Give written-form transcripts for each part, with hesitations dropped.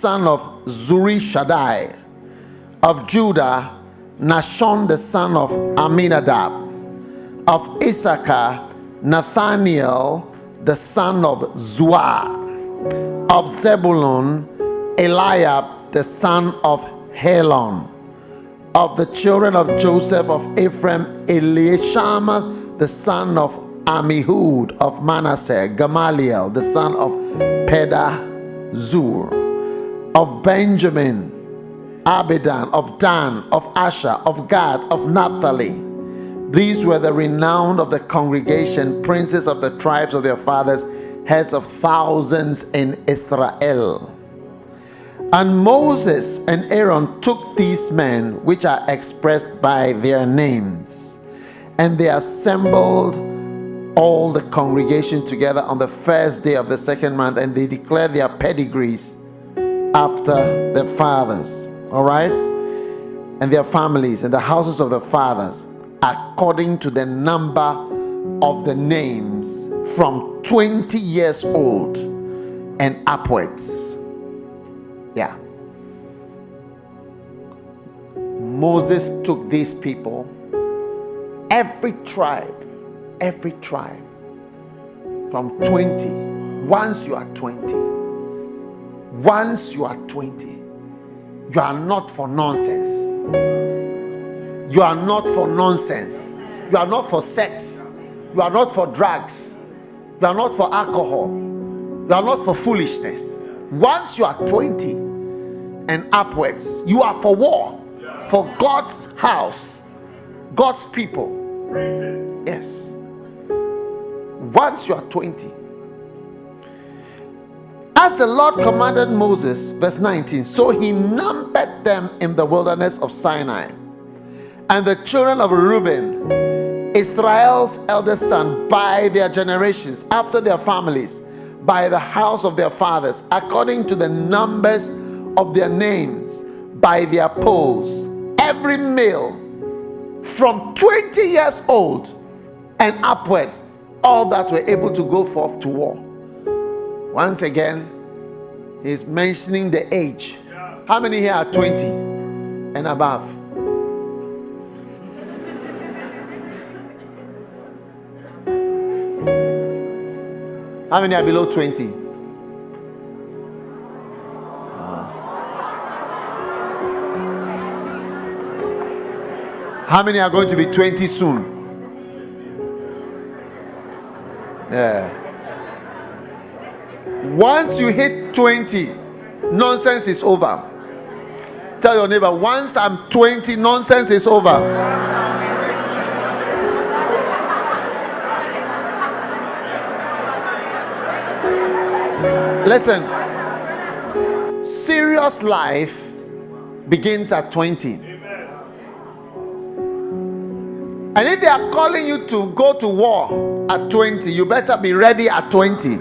son of Zurishaddai. Of Judah, Nashon the son of Aminadab. Of Issachar, Nathaniel the son of Zuar. Of Zebulun, Eliab the son of Helon. Of the children of Joseph of Ephraim, Eliashama the son of Amihud. Of Manasseh, Gamaliel the son of Pedahzur. Of Benjamin, Abidan. Of Dan, of Asher, of Gad, of Naphtali. These were the renowned of the congregation, princes of the tribes of their fathers, heads of thousands in Israel. And Moses and Aaron took these men, which are expressed by their names, and they assembled all the congregation together on the first day of the second month, and they declared their pedigrees after their fathers, all right, and their families and the houses of the fathers, according to the number of the names, from 20 years old and upwards. Yeah. Moses took these people, every tribe, from 20. Once you are 20, you are not for nonsense. You are not for nonsense. You are not for sex. You are not for drugs. You are not for alcohol. You are not for foolishness. Once you are 20 and upwards, you are for war, for God's house, God's people. Yes. Once you are 20. As the Lord commanded Moses, verse 19, so he numbered them in the wilderness of Sinai. And the children of Reuben, Israel's eldest son, by their generations, after their families, by the house of their fathers, according to the numbers of their names, by their polls, every male from 20 years old and upward, all that were able to go forth to war. Once again, he's mentioning the age. How many here are 20 and above? How many are below 20? How many are going to be 20 soon? Yeah. Once you hit 20, nonsense is over. Tell your neighbor, once I'm 20, nonsense is over. Listen, serious life begins at 20. And if they are calling you to go to war at 20, you better be ready at 20.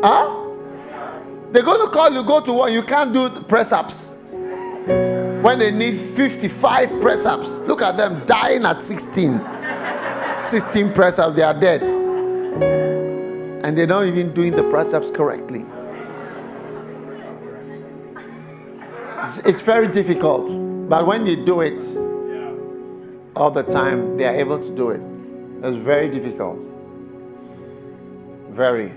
Huh? They're going to call you, go to war. You can't do press-ups. When they need 55 press-ups. Look at them dying at 16. 16 press-ups, they are dead. And they're not even doing the press-ups correctly. It's very difficult. But when you do it all the time, they are able to do it. It's very difficult. Very.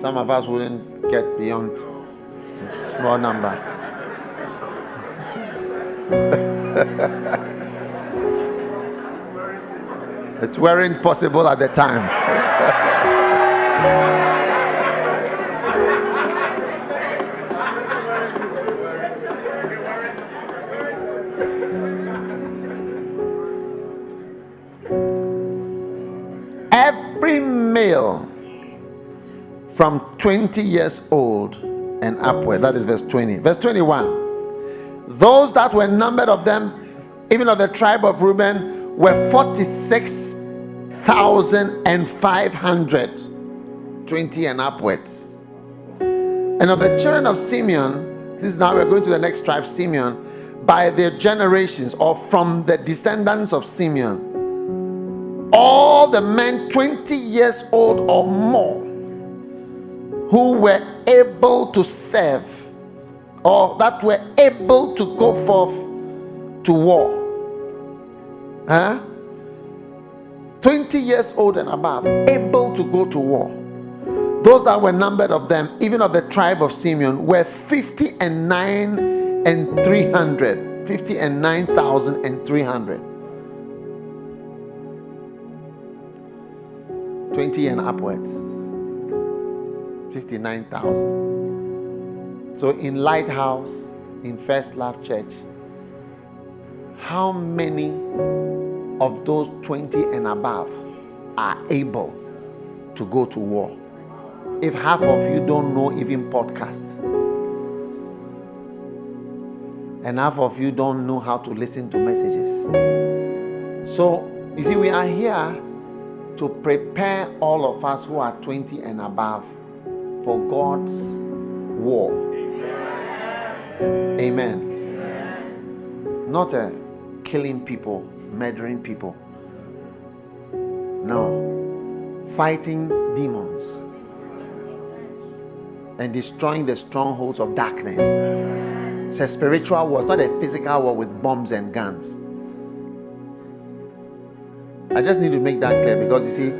Some of us wouldn't get beyond small number. It weren't possible at the time. Every male from 20 years old and upward, that is verse 20. Verse 21. Those that were numbered of them, even of the tribe of Reuben, were 46,500, 20 and upwards. And of the children of Simeon, this is now we're going to the next tribe, Simeon, by their generations, or from the descendants of Simeon, all the men 20 years old or more who were able to serve, or that were able to go forth to war. 20 years old and above, able to go to war. Those that were numbered of them, even of the tribe of Simeon, were 59,300. 59,300. 20 and upwards. 59,000. So in Lighthouse, in First Love Church, how many of those 20 and above are able to go to war? If half of you don't know even podcasts, and half of you don't know how to listen to messages. So, you see, we are here to prepare all of us who are 20 and above for God's war. Amen. Not killing people, murdering people. No. Fighting demons and destroying the strongholds of darkness. It's a spiritual war, it's not a physical war with bombs and guns. I just need to make that clear, because you see,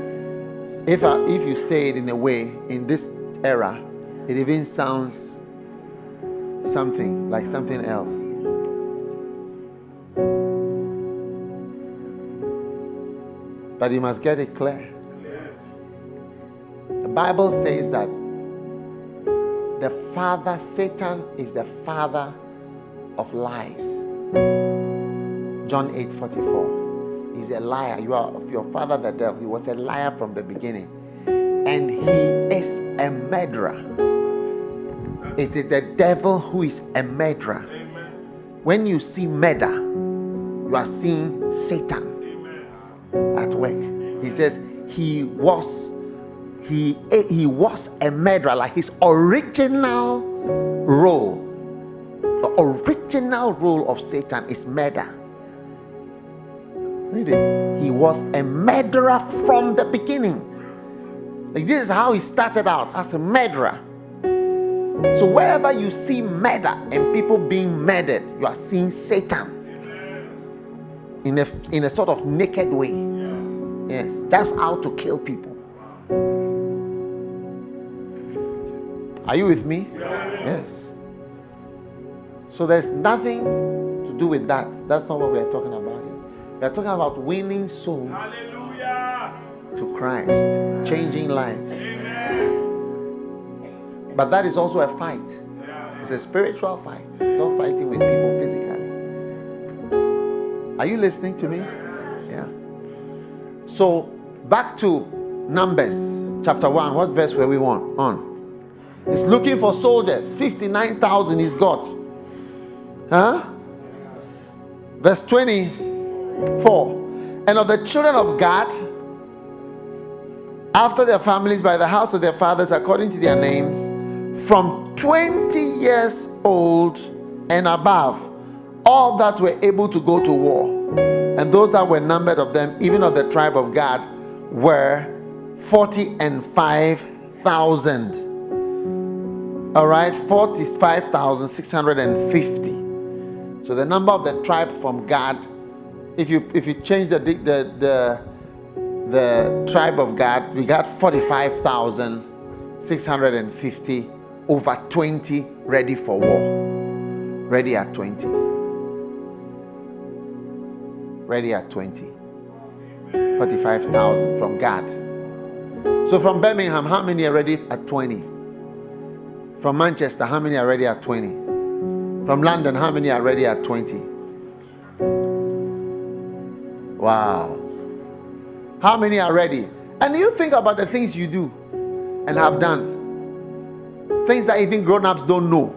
if you say it in a way, in this era, it even sounds something like something else. But you must get it clear. The Bible says that the father, Satan, is the father of lies. John 8:44. He's a liar. You are of your father the devil. He was a liar from the beginning. And he is a murderer. It is the devil who is a murderer. Amen. When you see murder, you are seeing Satan. Amen. At work. He says he was a murderer, like his original role. The original role of Satan is murder. Read it. He was a murderer from the beginning. Like, this is how he started out, as a murderer. So wherever you see murder and people being murdered, you are seeing Satan in a sort of naked way. Yes, that's how to kill people. Are you with me? Yes. So there's nothing to do with that. That's not what we are talking about here. We are talking about winning souls. Hallelujah. To Christ, changing lives. Amen. But that is also a fight. It's a spiritual fight. Not fighting with people physically. Are you listening to me? Yeah. So back to Numbers chapter 1. What verse were we on? He's looking for soldiers. 59,000 he's got. Verse 24. And of the children of Gad, after their families, by the house of their fathers, according to their names, from 20 years old and above, all that were able to go to war, and those that were numbered of them, even of the tribe of Gad, were 45,000. All right, 45,650. So the number of the tribe from Gad, if you change the tribe of Gad, we got 45,650 over 20 ready for war. Ready at 20. Ready at 20. 45,000 from Gad. So from Birmingham, how many are ready at 20? From Manchester, how many are ready at 20? From London, how many are ready at 20? Wow. How many are ready? And you think about the things you do and have done. Things that even grown-ups don't know.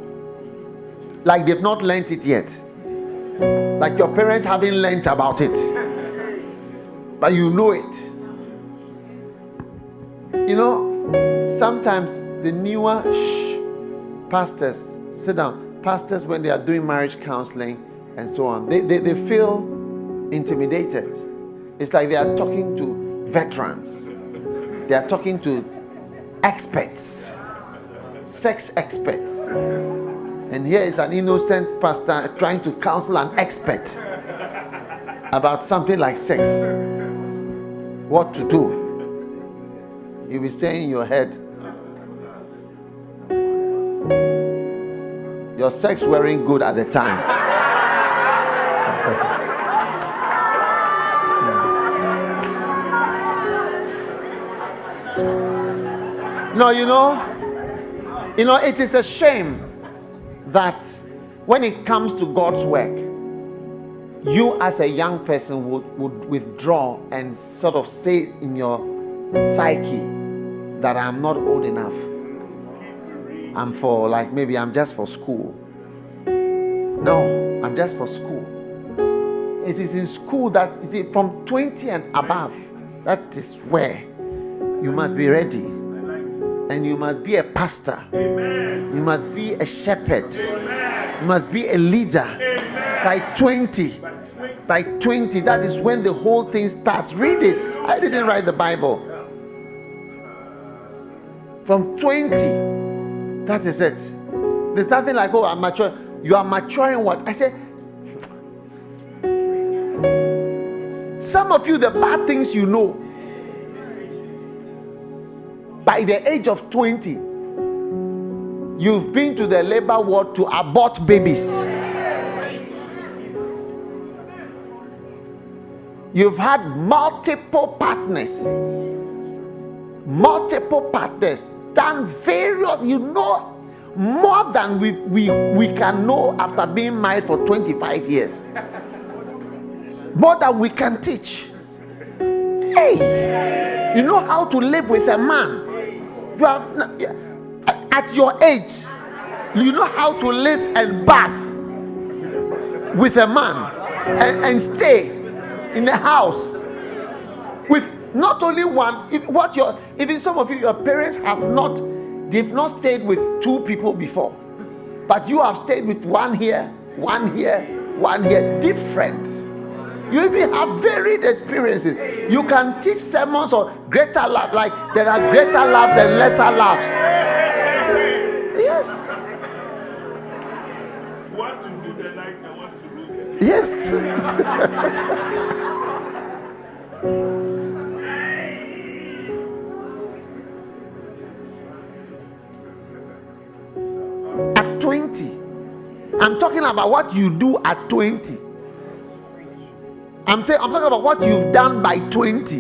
Like they've not learnt it yet. Like your parents haven't learnt about it. But you know it. You know, sometimes the newer pastors, sit down, pastors, when they are doing marriage counseling and so on, they feel intimidated. It's like they are talking to veterans. They are talking to experts, sex experts. And here is an innocent pastor trying to counsel an expert about something like sex. What to do? You'll be saying in your head, your sex weren't good at the time. No, you know, it is a shame that when it comes to God's work, you as a young person would withdraw and sort of say in your psyche that I'm not old enough. I'm for, like, maybe I'm just for school. No, I'm just for school. It is in school that, you see, from 20 and above, that is where you must be ready. And you must be a pastor. Amen. You must be a shepherd. Amen. You must be a leader. Amen. By 20, that is when the whole thing starts. Read it. I didn't write the Bible. From 20, that is it. There's nothing like, oh, I'm mature. You are maturing what? I said, some of you, the bad things you know, by the age of 20, you've been to the labor ward to abort babies. You've had multiple partners, done various, you know, more than we can know after being married for 25 years. More than we can teach. Hey, you know how to live with a man. You are, at your age, you know how to live and bath with a man and stay in the house with not only one. Even some of you, your parents they've not stayed with two people before, but you have stayed with one here, different. You even have varied experiences. You can teach sermons or greater love, like there are greater loves and lesser loves. Yes. Want to do the light, I want to do the day. Yes. At 20, I'm talking about what you do at 20. I'm talking about what you've done by 20.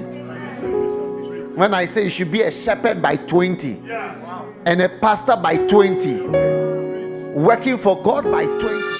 When I say you should be a shepherd by 20 and a pastor by 20, working for God by 20.